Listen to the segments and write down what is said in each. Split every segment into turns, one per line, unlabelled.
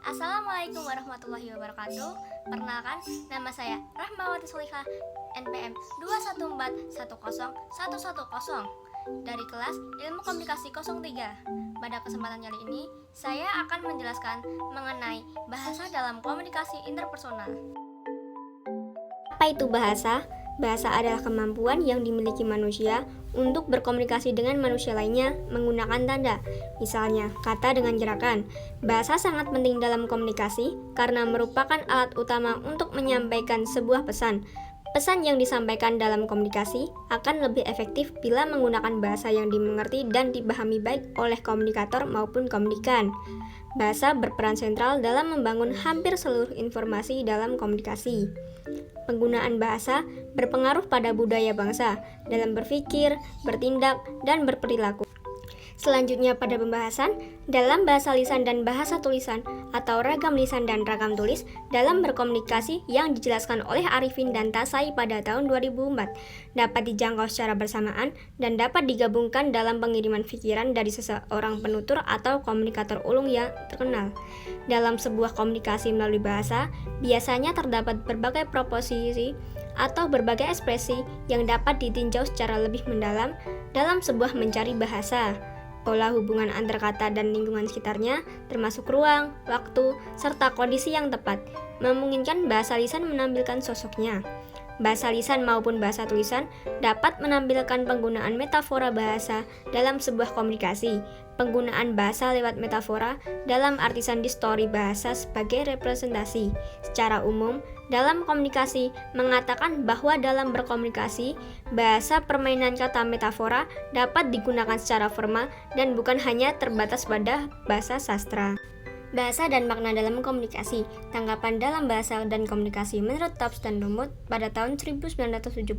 Assalamualaikum warahmatullahi wabarakatuh. Perkenalkan, nama saya Rahmawati Solihah, NPM 214101110 dari kelas Ilmu Komunikasi 03. Pada kesempatan kali ini, saya akan menjelaskan mengenai bahasa dalam komunikasi interpersonal. Apa itu bahasa? Bahasa adalah kemampuan yang dimiliki manusia untuk berkomunikasi dengan manusia lainnya menggunakan tanda, misalnya kata dengan gerakan. Bahasa sangat penting dalam komunikasi karena merupakan alat utama untuk menyampaikan sebuah pesan. Pesan yang disampaikan dalam komunikasi akan lebih efektif bila menggunakan bahasa yang dimengerti dan dipahami baik oleh komunikator maupun komunikan. Bahasa berperan sentral dalam membangun hampir seluruh informasi dalam komunikasi. Penggunaan bahasa berpengaruh pada budaya bangsa dalam berpikir, bertindak, dan berperilaku. Selanjutnya pada pembahasan dalam bahasa lisan dan bahasa tulisan atau ragam lisan dan ragam tulis dalam berkomunikasi yang dijelaskan oleh Arifin dan Tasai pada tahun 2004 dapat dijangkau secara bersamaan dan dapat digabungkan dalam pengiriman pikiran dari seseorang penutur atau komunikator ulung yang terkenal. Dalam sebuah komunikasi melalui bahasa, biasanya terdapat berbagai proposisi atau berbagai ekspresi yang dapat ditinjau secara lebih mendalam dalam sebuah mencari bahasa. Pola hubungan antar kata dan lingkungan sekitarnya, termasuk ruang, waktu, serta kondisi yang tepat, memungkinkan bahasa lisan menampilkan sosoknya. Bahasa lisan maupun bahasa tulisan dapat menampilkan penggunaan metafora bahasa dalam sebuah komunikasi. Penggunaan bahasa lewat metafora dalam artisan distori bahasa sebagai representasi. Secara umum, dalam komunikasi mengatakan bahwa dalam berkomunikasi, bahasa permainan kata metafora dapat digunakan secara formal dan bukan hanya terbatas pada bahasa sastra. Bahasa dan makna dalam komunikasi. Tanggapan dalam bahasa dan komunikasi menurut Taubes dan Lumut pada tahun 1974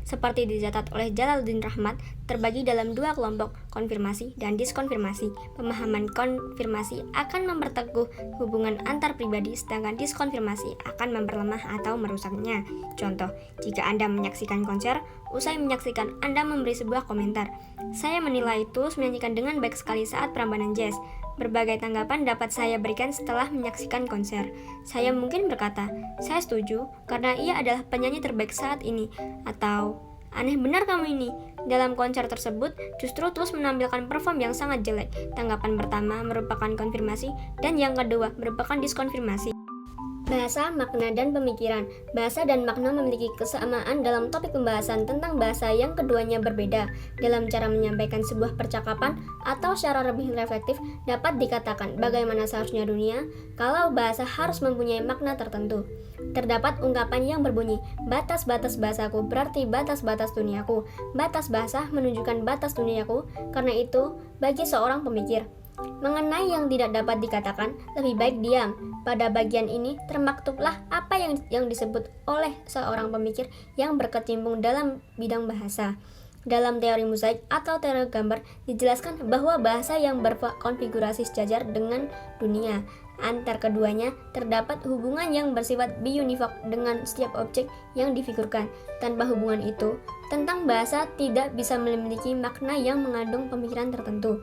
seperti dicatat oleh Jalaluddin Rahmat terbagi dalam dua kelompok, konfirmasi dan diskonfirmasi. Pemahaman konfirmasi akan memperteguh hubungan antar pribadi, sedangkan diskonfirmasi akan memperlemah atau merusaknya. Contoh, jika Anda menyaksikan konser, usai menyaksikan Anda memberi sebuah komentar. Saya menilai Tulus menyanyikan dengan baik sekali saat perambanan jazz. Berbagai tanggapan dapat saya berikan setelah menyaksikan konser. Saya mungkin berkata, saya setuju karena ia adalah penyanyi terbaik saat ini. Atau, aneh benar kamu ini. Dalam konser tersebut, justru Tulus menampilkan perform yang sangat jelek. Tanggapan pertama merupakan konfirmasi dan yang kedua merupakan diskonfirmasi. Bahasa, makna, dan pemikiran. Bahasa dan makna memiliki kesamaan dalam topik pembahasan tentang bahasa yang keduanya berbeda. Dalam cara menyampaikan sebuah percakapan atau secara lebih reflektif dapat dikatakan bagaimana seharusnya dunia kalau bahasa harus mempunyai makna tertentu. Terdapat ungkapan yang berbunyi, batas-batas bahasaku berarti batas-batas duniaku. Batas bahasa menunjukkan batas duniaku, karena itu bagi seorang pemikir mengenai yang tidak dapat dikatakan, lebih baik diam. Pada bagian ini termaktublah apa yang disebut oleh seorang pemikir yang berkecimpung dalam bidang bahasa. Dalam teori mozaik atau teori gambar dijelaskan bahwa bahasa yang berkonfigurasi sejajar dengan dunia. Antar keduanya terdapat hubungan yang bersifat biunivok dengan setiap objek yang difigurkan. Tanpa hubungan itu, tentang bahasa tidak bisa memiliki makna yang mengandung pemikiran tertentu.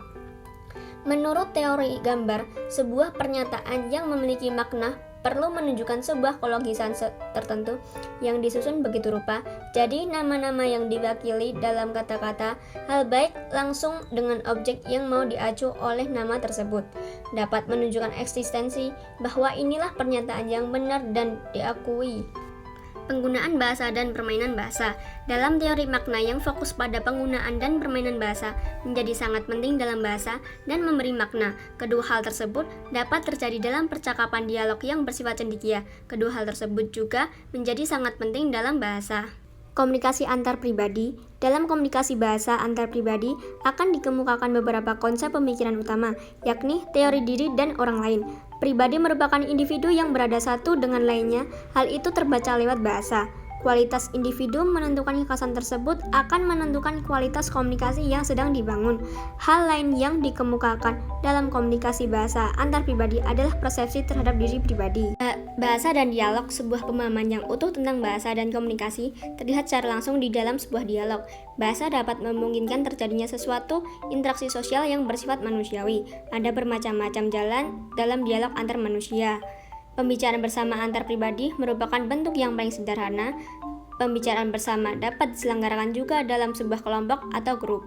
Menurut teori gambar, sebuah pernyataan yang memiliki makna perlu menunjukkan sebuah kologisan tertentu yang disusun begitu rupa. Jadi nama-nama yang diwakili dalam kata-kata hal baik langsung dengan objek yang mau diacu oleh nama tersebut dapat menunjukkan eksistensi bahwa inilah pernyataan yang benar dan diakui. Penggunaan bahasa dan permainan bahasa. Dalam teori makna yang fokus pada penggunaan dan permainan bahasa menjadi sangat penting dalam bahasa dan memberi makna. Kedua hal tersebut dapat terjadi dalam percakapan dialog yang bersifat cendekia. Kedua hal tersebut juga menjadi sangat penting dalam bahasa. Komunikasi antar pribadi. Dalam komunikasi bahasa antar pribadi akan dikemukakan beberapa konsep pemikiran utama, yakni teori diri dan orang lain. Pribadi merupakan individu yang berada satu dengan lainnya, hal itu terbaca lewat bahasa.
Kualitas individu menentukan kekhasan tersebut akan menentukan kualitas komunikasi yang sedang dibangun. Hal lain yang dikemukakan dalam komunikasi bahasa antar pribadi adalah persepsi terhadap diri pribadi. Bahasa dan dialog, sebuah pemahaman yang utuh tentang bahasa dan komunikasi terlihat secara langsung di dalam sebuah dialog. Bahasa dapat memungkinkan terjadinya sesuatu interaksi sosial yang bersifat manusiawi. Ada bermacam-macam jalan dalam dialog antar manusia. Pembicaraan bersama antar pribadi merupakan bentuk yang paling sederhana. Pembicaraan bersama dapat diselenggarakan juga dalam sebuah kelompok atau grup.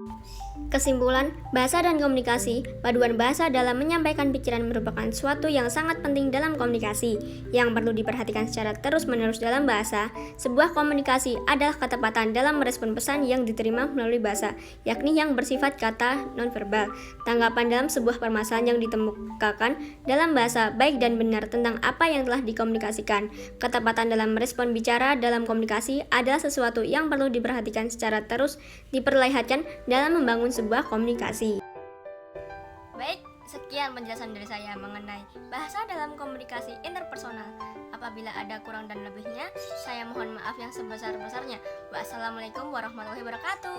Kesimpulan, bahasa dan komunikasi, paduan bahasa dalam menyampaikan pikiran merupakan suatu yang sangat penting dalam komunikasi, yang perlu diperhatikan secara terus-menerus dalam bahasa. Sebuah komunikasi adalah ketepatan dalam merespon pesan yang diterima melalui bahasa, yakni yang bersifat kata nonverbal. Tanggapan dalam sebuah permasalahan yang ditemukan dalam bahasa baik dan benar tentang apa yang telah dikomunikasikan. Ketepatan dalam merespon bicara dalam komunikasi adalah sesuatu yang perlu diperhatikan secara terus diperlihatkan dalam membangun sebuah komunikasi.
Baik, sekian penjelasan dari saya mengenai bahasa dalam komunikasi interpersonal. Apabila ada kurang dan lebihnya, saya mohon maaf yang sebesar-besarnya. Wassalamualaikum warahmatullahi wabarakatuh.